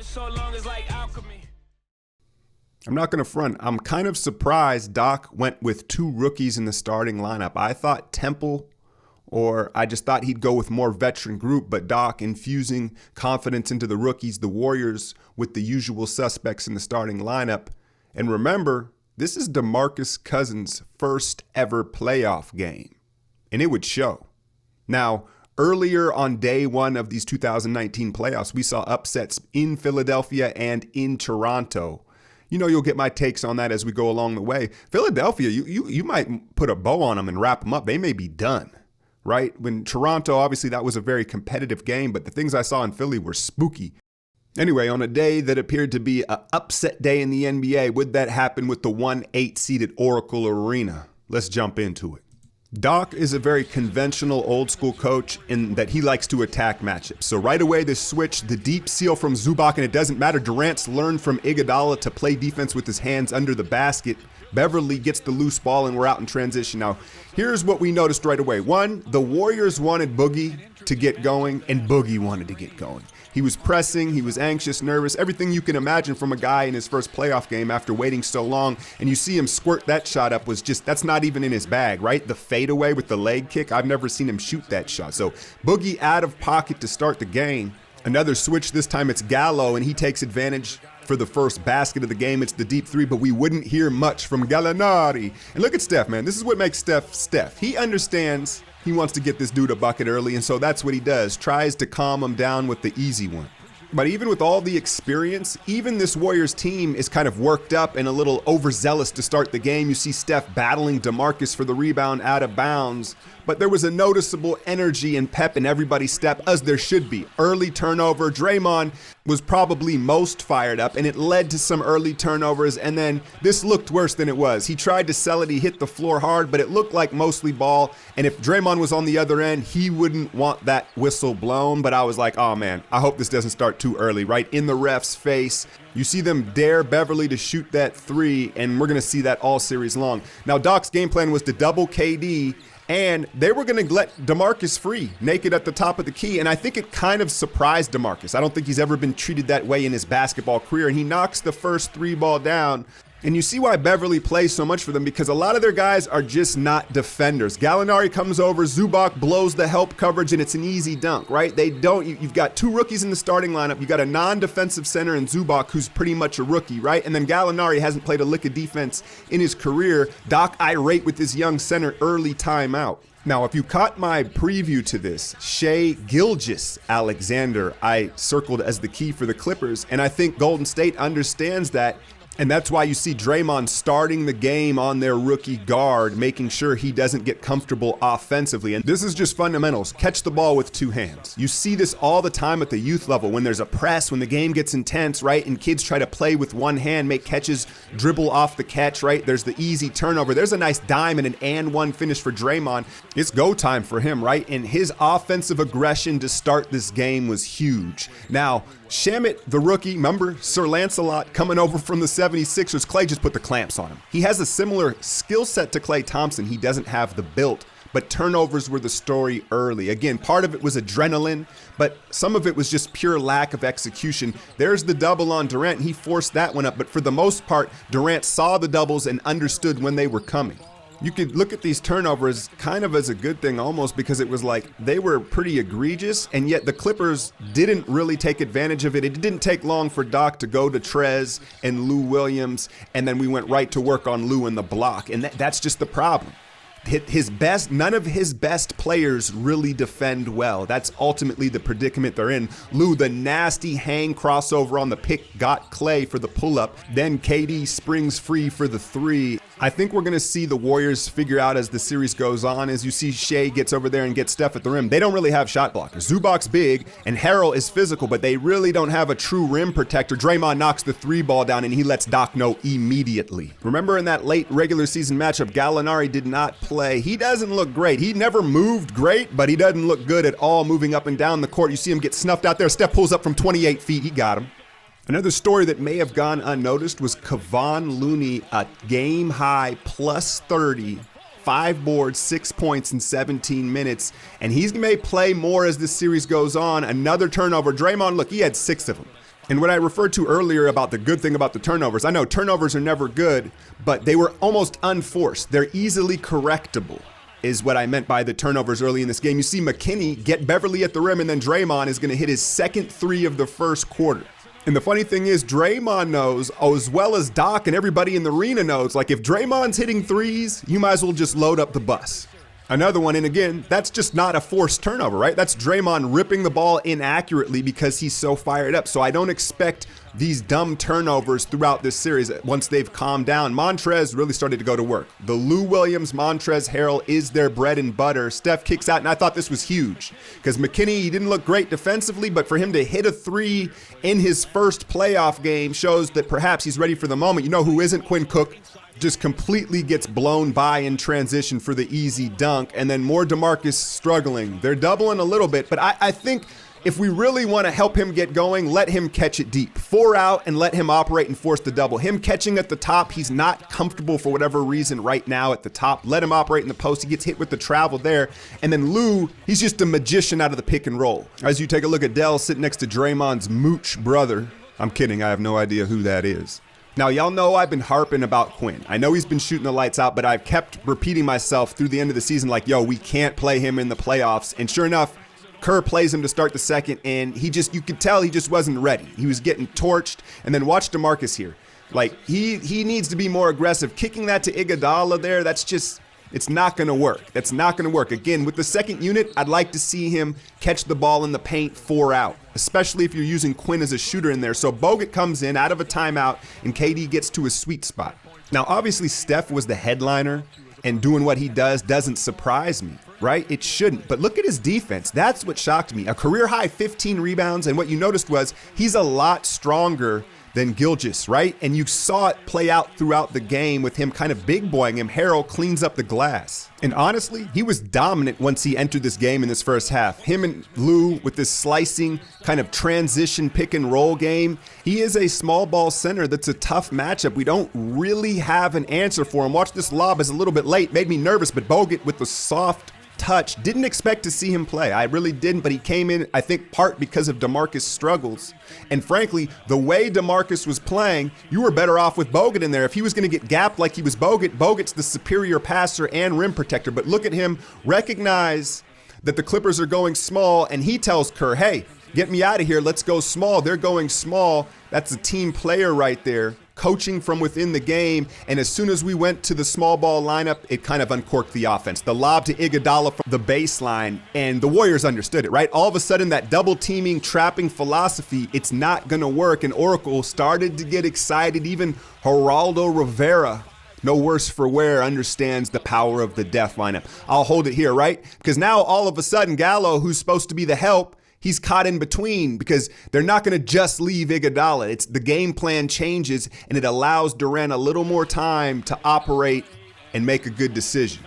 so long is like alchemy. I'm not going to front. I'm kind of surprised Doc went with 2 rookies in the starting lineup. I thought Temple, or I just thought he'd go with more veteran group, but Doc infusing confidence into the rookies, the Warriors, with the usual suspects in the starting lineup. And remember, this is DeMarcus Cousins' first ever playoff game, and it would show. Now, earlier on day 1 of these 2019 playoffs, we saw upsets in Philadelphia and in Toronto. You know, you'll get my takes on that as we go along the way. Philadelphia, you might put a bow on them and wrap them up. They may be done, right? When Toronto, obviously that was a very competitive game, but the things I saw in Philly were spooky. Anyway, on a day that appeared to be an upset day in the NBA, would that happen with the 1-8 seeded Oracle Arena? Let's jump into it. Doc is a very conventional old school coach in that he likes to attack matchups. So right away, this switch, the deep seal from Zubac, and it doesn't matter. Durant's learned from Iguodala to play defense with his hands under the basket. Beverly gets the loose ball and we're out in transition. Now, here's what we noticed right away. 1, the Warriors wanted Boogie to get going and Boogie wanted to get going. He was pressing, he was anxious, nervous, everything you can imagine from a guy in his first playoff game after waiting so long. And you see him squirt that shot up was just, that's not even in his bag, right? The fadeaway with the leg kick, I've never seen him shoot that shot. So Boogie out of pocket to start the game. Another switch, this time it's Gallo, and he takes advantage for the first basket of the game. It's the deep 3, but we wouldn't hear much from Gallinari. And look at Steph, man. This is what makes Steph Steph. He understands he wants to get this dude a bucket early, and so that's what he does. Tries to calm him down with the easy one. But even with all the experience, even this Warriors team is kind of worked up and a little overzealous to start the game. You see Steph battling DeMarcus for the rebound out of bounds. But there was a noticeable energy and pep in everybody's step, as there should be. Early turnover. Draymond was probably most fired up, and it led to some early turnovers. And then this looked worse than it was. He tried to sell it. He hit the floor hard, but it looked like mostly ball. And if Draymond was on the other end, he wouldn't want that whistle blown. But I was like, oh man, I hope this doesn't start too early, right in the ref's face. You see them dare Beverly to shoot that 3, and we're going to see that all series long. Now, Doc's game plan was to double KD, and they were going to let DeMarcus free, naked at the top of the key, and I think it kind of surprised DeMarcus. I don't think he's ever been treated that way in his basketball career, and he knocks the first 3 ball down. And you see why Beverly plays so much for them, because a lot of their guys are just not defenders. Gallinari comes over, Zubac blows the help coverage, and it's an easy dunk, right? You've got 2 rookies in the starting lineup. You got a non-defensive center in Zubac, who's pretty much a rookie, right? And then Gallinari hasn't played a lick of defense in his career. Doc irate with his young center early timeout. Now, if you caught my preview to this, Shai Gilgeous-Alexander, I circled as the key for the Clippers, and I think Golden State understands that. And that's why you see Draymond starting the game on their rookie guard, making sure he doesn't get comfortable offensively. And this is just fundamentals. Catch the ball with 2 hands. You see this all the time at the youth level when there's a press, when the game gets intense, right? And kids try to play with 1 hand, make catches, dribble off the catch, right? There's the easy turnover. There's a nice dime and an and 1 finish for Draymond. It's go time for him, right? And his offensive aggression to start this game was huge. Now, Shamet, the rookie, remember Sir Lancelot coming over from the 76ers. Klay just put the clamps on him. He has a similar skill set to Klay Thompson. He doesn't have the build, but turnovers were the story early. Again, part of it was adrenaline, but some of it was just pure lack of execution. There's the double on Durant. He forced that one up, but for the most part, Durant saw the doubles and understood when they were coming. You could look at these turnovers kind of as a good thing almost, because it was like they were pretty egregious, and yet the Clippers didn't really take advantage of it. It didn't take long for Doc to go to Trez and Lou Williams, and then we went right to work on Lou in the block, and that's just the problem. None of his best players really defend well. That's ultimately the predicament they're in. Lou, the nasty hang crossover on the pick, got Klay for the pull-up. Then KD springs free for the 3. I think we're going to see the Warriors figure out as the series goes on. As you see Shai gets over there and gets Steph at the rim, they don't really have shot blockers. Zubac's big and Harrell is physical, but they really don't have a true rim protector. Draymond knocks the 3 ball down and he lets Doc know immediately. Remember in that late regular season matchup, Gallinari did not play. He doesn't look great. He never moved great, but he doesn't look good at all moving up and down the court. You see him get snuffed out there. Steph pulls up from 28 feet. He got him. Another story that may have gone unnoticed was Kevon Looney, a game-high plus 30, 5 boards, 6 points in 17 minutes, and he may play more as this series goes on. Another turnover. Draymond, look, he had 6 of them. And what I referred to earlier about the good thing about the turnovers, I know turnovers are never good, but they were almost unforced. They're easily correctable, is what I meant by the turnovers early in this game. You see McKinney get Beverly at the rim, and then Draymond is going to hit his second three of the first quarter. And the funny thing is, Draymond knows, as well as Doc and everybody in the arena knows, like if Draymond's hitting threes, you might as well just load up the bus. Another one, and again, that's just not a forced turnover, right? That's Draymond ripping the ball inaccurately because he's so fired up. So I don't expect these dumb turnovers throughout this series once they've calmed down. Montrez really started to go to work. The Lou Williams, Montrez Harrell is their bread and butter. Steph kicks out, and I thought this was huge because McKinney, he didn't look great defensively, but for him to hit a three in his first playoff game shows that perhaps he's ready for the moment. You know who isn't? Quinn Cook. Just completely gets blown by in transition for the easy dunk. And then more DeMarcus struggling. They're doubling a little bit, but I think if we really want to help him get going, let him catch it deep. 4 out and let him operate and force the double. Him catching at the top, he's not comfortable for whatever reason right now at the top. Let him operate in the post. He gets hit with the travel there. And then Lou, he's just a magician out of the pick and roll. As you take a look at Dell sitting next to Draymond's mooch brother. I'm kidding. I have no idea who that is. Now, y'all know I've been harping about Quinn. I know he's been shooting the lights out, but I've kept repeating myself through the end of the season like, yo, we can't play him in the playoffs. And sure enough, Kerr plays him to start the second, and you could tell he just wasn't ready. He was getting torched. And then watch DeMarcus here. Like, he needs to be more aggressive. Kicking that to Iguodala there, it's not going to work. That's not going to work. Again, with the second unit, I'd like to see him catch the ball in the paint 4 out, especially if you're using Quinn as a shooter in there. So Bogut comes in out of a timeout, and KD gets to his sweet spot. Now, obviously, Steph was the headliner, and doing what he does doesn't surprise me, right? It shouldn't. But look at his defense. That's what shocked me. A career-high 15 rebounds, and what you noticed was he's a lot stronger than Gilgeous, right? And you saw it play out throughout the game with him kind of big boying him. Harrell cleans up the glass. And honestly, he was dominant once he entered this game in this first half. Him and Lou with this slicing kind of transition pick and roll game. He is a small ball center that's a tough matchup. We don't really have an answer for him. Watch this lob is a little bit late. Made me nervous, but Bogut with the soft touch. Didn't expect to see him play. I really didn't, but he came in, I think, part because of DeMarcus' struggles. And frankly, the way DeMarcus was playing, you were better off with Bogut in there. If he was going to get gapped like he was Bogut's the superior passer and rim protector. But look at him, recognize that the Clippers are going small, and he tells Kerr, hey, get me out of here. Let's go small. They're going small. That's a team player right there. Coaching from within the game, and as soon as we went to the small ball lineup, it kind of uncorked the offense. The lob to Iguodala from the baseline, and the Warriors understood it, right? All of a sudden, that double teaming, trapping philosophy, it's not going to work, and Oracle started to get excited. Even Geraldo Rivera, no worse for wear, understands the power of the death lineup. I'll hold it here, right? Because now, all of a sudden, Gallo, who's supposed to be the help, he's caught in between because they're not going to just leave Iguodala. It's the game plan changes, and it allows Durant a little more time to operate and make a good decision.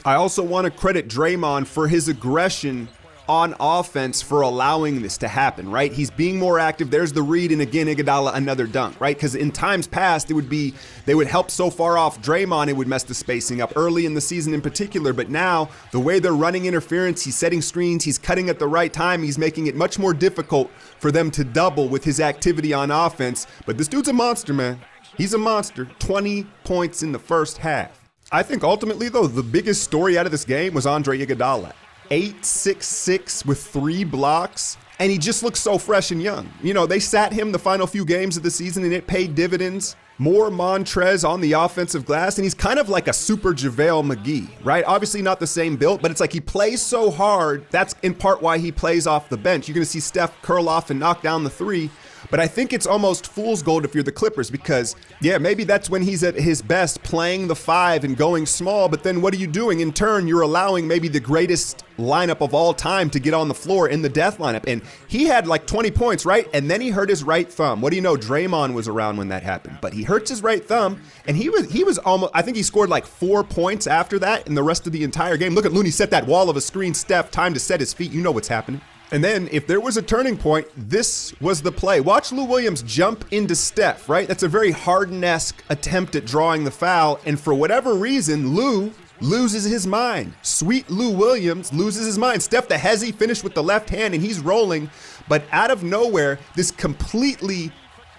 I also want to credit Draymond for his aggression on offense for allowing this to happen, right? He's being more active. There's the read, and again, Iguodala, another dunk, right? Because in times past, they would help so far off Draymond, it would mess the spacing up early in the season in particular. But now, the way they're running interference, he's setting screens, he's cutting at the right time, he's making it much more difficult for them to double with his activity on offense. But this dude's a monster, man. He's a monster. 20 points in the first half. I think ultimately, though, the biggest story out of this game was Andre Iguodala. 8'6" with 3 blocks, and he just looks so fresh and young. You know, they sat him the final few games of the season, and it paid dividends. More Montrez on the offensive glass, and he's kind of like a super JaVale McGee, right? Obviously not the same build, but it's like he plays so hard. That's in part why he plays off the bench. You're going to see Steph curl off and knock down the 3. But I think it's almost fool's gold if you're the Clippers because, yeah, maybe that's when he's at his best, playing the 5 and going small. But then what are you doing? In turn, you're allowing maybe the greatest lineup of all time to get on the floor in the death lineup. And he had like 20 points, right? And then he hurt his right thumb. What do you know? Draymond was around when that happened. But he hurts his right thumb, and he was almost, I think he scored like 4 points after that in the rest of the entire game. Look at Looney set that wall of a screen. Steph, time to set his feet. You know what's happening. And then if there was a turning point, this was the play. Watch Lou Williams jump into Steph, right? That's a very Harden-esque attempt at drawing the foul. And for whatever reason, Lou loses his mind. Sweet Lou Williams loses his mind. Steph the Hezzy finished with the left hand and he's rolling, but out of nowhere, this completely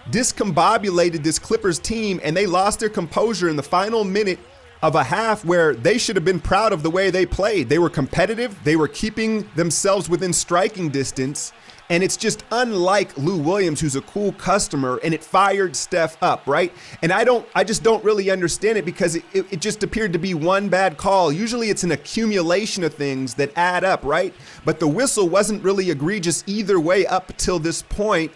discombobulated this Clippers team, and they lost their composure in the final minute of a half where they should have been proud of the way they played. They were competitive. They were keeping themselves within striking distance. And it's just unlike Lou Williams, who's a cool customer, and it fired Steph up, right? And I just don't really understand it because it just appeared to be one bad call. Usually it's an accumulation of things that add up, right? But the whistle wasn't really egregious either way up till this point.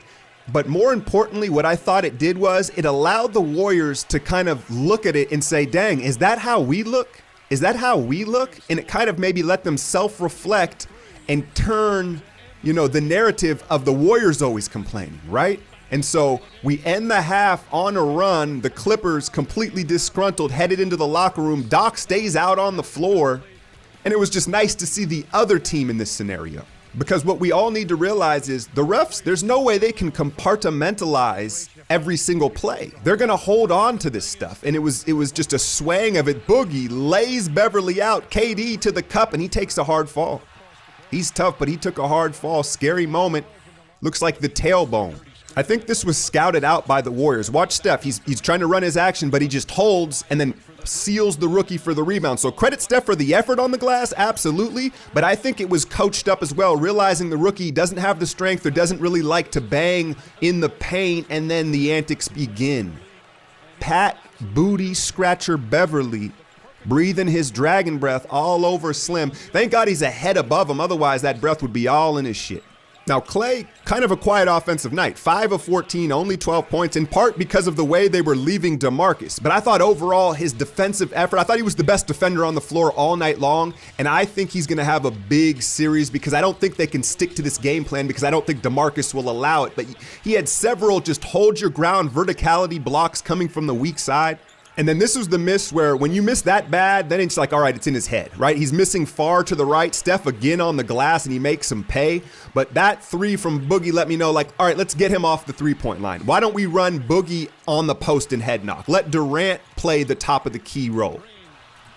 But more importantly, what I thought it did was it allowed the Warriors to kind of look at it and say, dang, is that how we look? Is that how we look? And it kind of maybe let them self-reflect and turn, the narrative of the Warriors always complaining, right? And so we end the half on a run. The Clippers completely disgruntled, headed into the locker room. Doc stays out on the floor. And it was just nice to see the other team in this scenario. Because what we all need to realize is the refs, there's no way they can compartmentalize every single play. They're going to hold on to this stuff. And it was just a swang of it. Boogie lays Beverly out, KD to the cup, and he takes a hard fall. He's tough, but he took a hard fall. Scary moment. Looks like the tailbone. I think this was scouted out by the Warriors. Watch Steph. He's trying to run his action, but he just holds and then seals the rookie for the rebound. So credit Steph for the effort on the glass, absolutely. But I think it was coached up as well, realizing the rookie doesn't have the strength or doesn't really like to bang in the paint, and then the antics begin. Pat Booty Scratcher Beverly breathing his dragon breath all over Slim. Thank God he's a head above him. Otherwise, that breath would be all in his shit. Now, Klay, kind of a quiet offensive night. 5 of 14, only 12 points, in part because of the way they were leaving DeMarcus. But I thought overall his defensive effort, I thought he was the best defender on the floor all night long. And I think he's going to have a big series because I don't think they can stick to this game plan because I don't think DeMarcus will allow it. But he had several just hold your ground verticality blocks coming from the weak side. And then this was the miss where when you miss that bad, then it's like, all right, it's in his head, right? He's missing far to the right. Steph again on the glass, and he makes him pay. But that three from Boogie let me know, like, all right, let's get him off the three-point line. Why don't we run Boogie on the post and head knock? Let Durant play the top of the key role.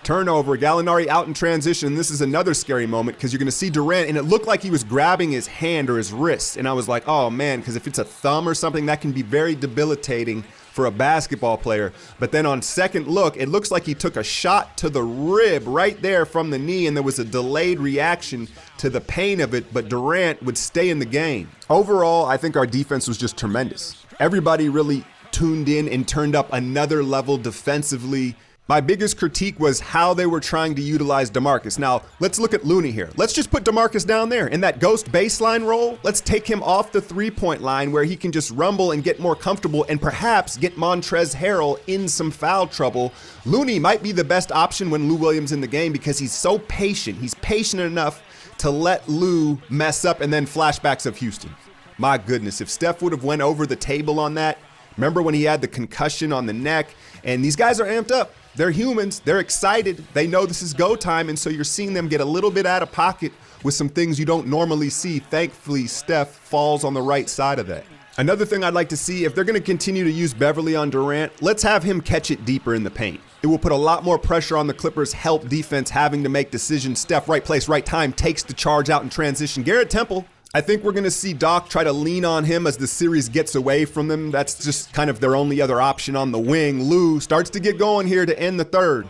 Turnover, Gallinari out in transition. This is another scary moment because you're going to see Durant, and it looked like he was grabbing his hand or his wrist. And I was like, oh, man, because if it's a thumb or something, that can be very debilitating for a basketball player. But then on second look, it looks like he took a shot to the rib right there from the knee, and there was a delayed reaction to the pain of it, but Durant would stay in the game. Overall, I think our defense was just tremendous. Everybody really tuned in and turned up another level defensively. My biggest critique was how they were trying to utilize DeMarcus. Now, let's look at Looney here. Let's just put DeMarcus down there in that ghost baseline role. Let's take him off the three-point line where he can just rumble and get more comfortable and perhaps get Montrezl Harrell in some foul trouble. Looney might be the best option when Lou Williams in the game because he's so patient. He's patient enough to let Lou mess up, and then flashbacks of Houston. My goodness, if Steph would have went over the table on that, remember when he had the concussion on the neck, and these guys are amped up. They're humans. They're excited. They know this is go time. And so you're seeing them get a little bit out of pocket with some things you don't normally see. Thankfully, Steph falls on the right side of that. Another thing I'd like to see, if they're going to continue to use Beverly on Durant, let's have him catch it deeper in the paint. It will put a lot more pressure on the Clippers' help defense having to make decisions. Steph, right place, right time, takes the charge out in transition. Garrett Temple, I think we're going to see Doc try to lean on him as the series gets away from them. That's just kind of their only other option on the wing. Lou starts to get going here to end the third.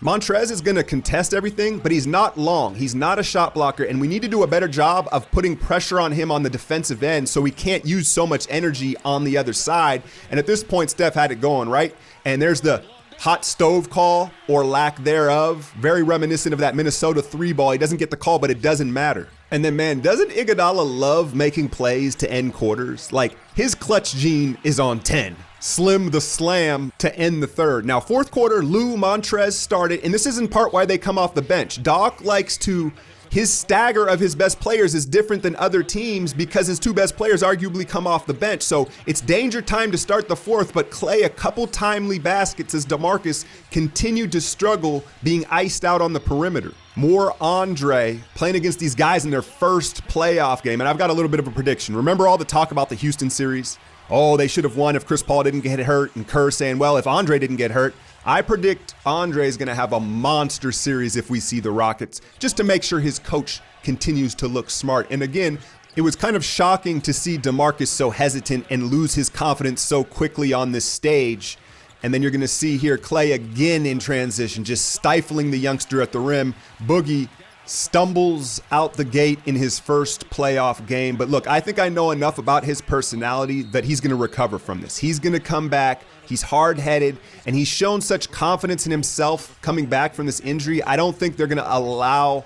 Montrez is going to contest everything, but he's not long. He's not a shot blocker, and we need to do a better job of putting pressure on him on the defensive end so we can't use so much energy on the other side. And at this point, Steph had it going, right? And there's the hot stove call or lack thereof. Very reminiscent of that Minnesota 3-ball. He doesn't get the call, but it doesn't matter. And then, man, doesn't Iguodala love making plays to end quarters? Like, his clutch gene is on 10. Slim the slam to end the third. Now, fourth quarter, Lou, Montrez started, and this is in part why they come off the bench. Doc likes to, his stagger of his best players is different than other teams because his two best players arguably come off the bench. So it's danger time to start the fourth, but Klay a couple timely baskets as DeMarcus continued to struggle being iced out on the perimeter. More Andre playing against these guys in their first playoff game. And I've got a little bit of a prediction. Remember all the talk about the Houston series? Oh, they should have won if Chris Paul didn't get hurt, and Kerr saying, well, if Andre didn't get hurt. I predict Andre is going to have a monster series if we see the Rockets, just to make sure his coach continues to look smart. And again, it was kind of shocking to see DeMarcus so hesitant and lose his confidence so quickly on this stage. And then you're going to see here Klay again in transition, just stifling the youngster at the rim. Boogie stumbles out the gate in his first playoff game. But look, I think I know enough about his personality that he's going to recover from this. He's going to come back. He's hard-headed, and he's shown such confidence in himself coming back from this injury. I don't think they're going to allow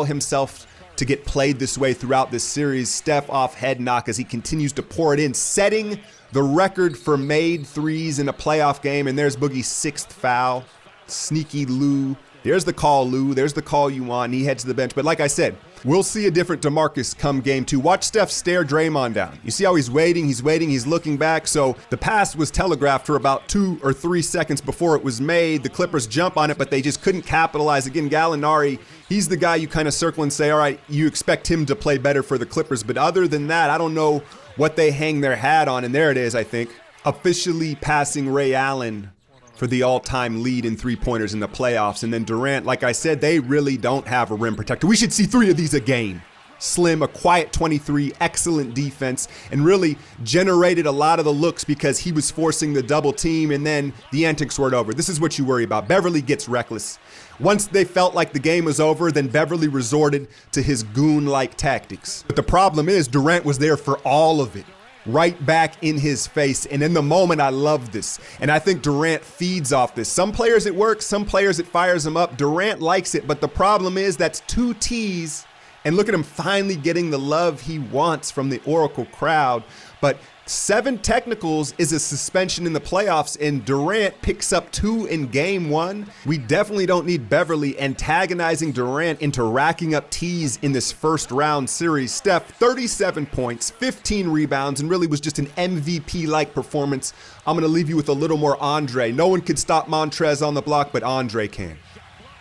himself to get played this way throughout this series. Steph off head knock as he continues to pour it in, setting the record for made threes in a playoff game. And there's Boogie's 6th foul. Sneaky Lou. There's the call, Lou. There's the call you want. And he heads to the bench. But like I said, we'll see a different DeMarcus come game 2. Watch Steph stare Draymond down. You see how he's waiting, he's looking back. So the pass was telegraphed for about 2 or 3 seconds before it was made. The Clippers jump on it, but they just couldn't capitalize. Again, Gallinari, he's the guy you kind of circle and say, all right, you expect him to play better for the Clippers. But other than that, I don't know what they hang their hat on. And there it is, I think, officially passing Ray Allen for the all-time lead in three-pointers in the playoffs. And then Durant, like I said, they really don't have a rim protector. We should see 3 of these a game. Slim, a quiet 23, excellent defense, and really generated a lot of the looks because he was forcing the double team, and then the antics weren't over. This is what you worry about. Beverly gets reckless. Once they felt like the game was over, then Beverly resorted to his goon-like tactics. But the problem is Durant was there for all of it. Right back in his face. And in the moment, I love this. And I think Durant feeds off this. Some players it works, some players it fires them up. Durant likes it, but the problem is that's 2 T's. And look at him finally getting the love he wants from the Oracle crowd. But 7 technicals is a suspension in the playoffs, and Durant picks up 2 in game 1. We definitely don't need Beverly antagonizing Durant into racking up T's in this first round series. Steph, 37 points, 15 rebounds, and really was just an MVP-like performance. I'm going to leave you with a little more Andre. No one could stop Montrez on the block, but Andre can.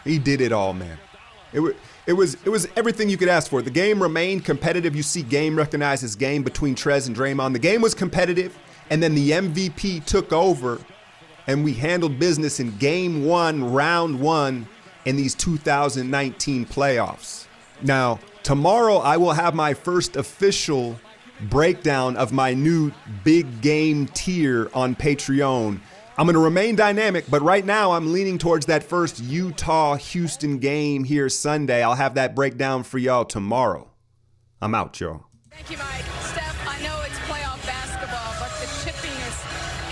He did it all, man. It was everything you could ask for. The game remained competitive. You see game recognizes game between Trez and Draymond. The game was competitive, and then the MVP took over, and we handled business in game 1, round 1 in these 2019 playoffs. Now, tomorrow I will have my first official breakdown of my new big game tier on Patreon. I'm going to remain dynamic, but right now I'm leaning towards that first Utah-Houston game here Sunday. I'll have that breakdown for y'all tomorrow. I'm out, y'all. Thank you, Mike. Steph, I know it's playoff basketball, but the chippiness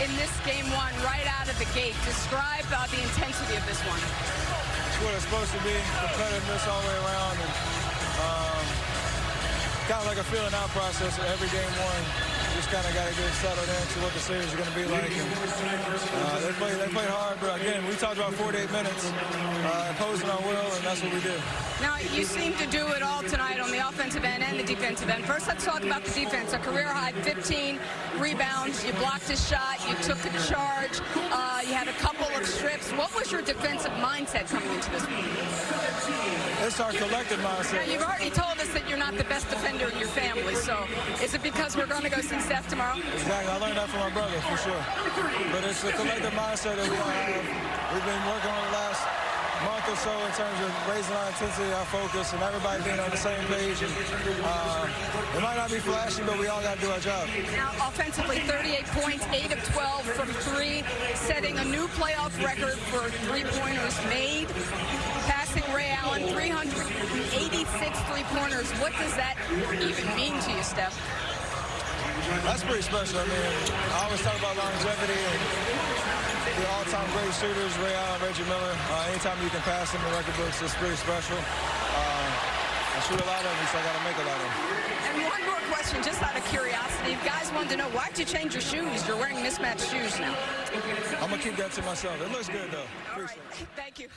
in this game 1 right out of the gate. Describe the intensity of this one. It's what it's supposed to be, competitiveness all the way around. And, kind of like a feeling out process at every game 1. Just kind of got to get settled into what the series is going to be like. And, they played hard, but again, we talked about 48 minutes, imposing our will, and that's what we did. Now, you seem to do it all tonight on the offensive end and the defensive end. First, let's talk about the defense. A career-high 15 rebounds. You blocked a shot. You took a charge. You had a couple of strips. What was your defensive mindset coming into this one? It's our collective mindset. Now, you've already told us that you're not the best defender in your family, so is it because we're going to go see Steph tomorrow? Exactly. I learned that from my brother, for sure. But it's the collective mindset that we all have. We've been working on the last month or so in terms of raising our intensity, our focus, and everybody being on the same page. And, it might not be flashy, but we all got to do our job. Now, offensively, 38 points, 8 of 12 from 3, setting a new playoff record for three-pointers made. Passing Ray Allen, 386 three-pointers. What does that even mean to you, Steph? That's pretty special. I mean, I always talk about longevity and the all-time great shooters, Ray Allen, Reggie Miller. Anytime you can pass in the record books, it's pretty special. I shoot a lot of them, so I got to make a lot of them. And one more question, just out of curiosity. Guys wanted to know, why'd you change your shoes? You're wearing mismatched shoes now. I'm going to keep that to myself. It looks good, though. All right. Thank you.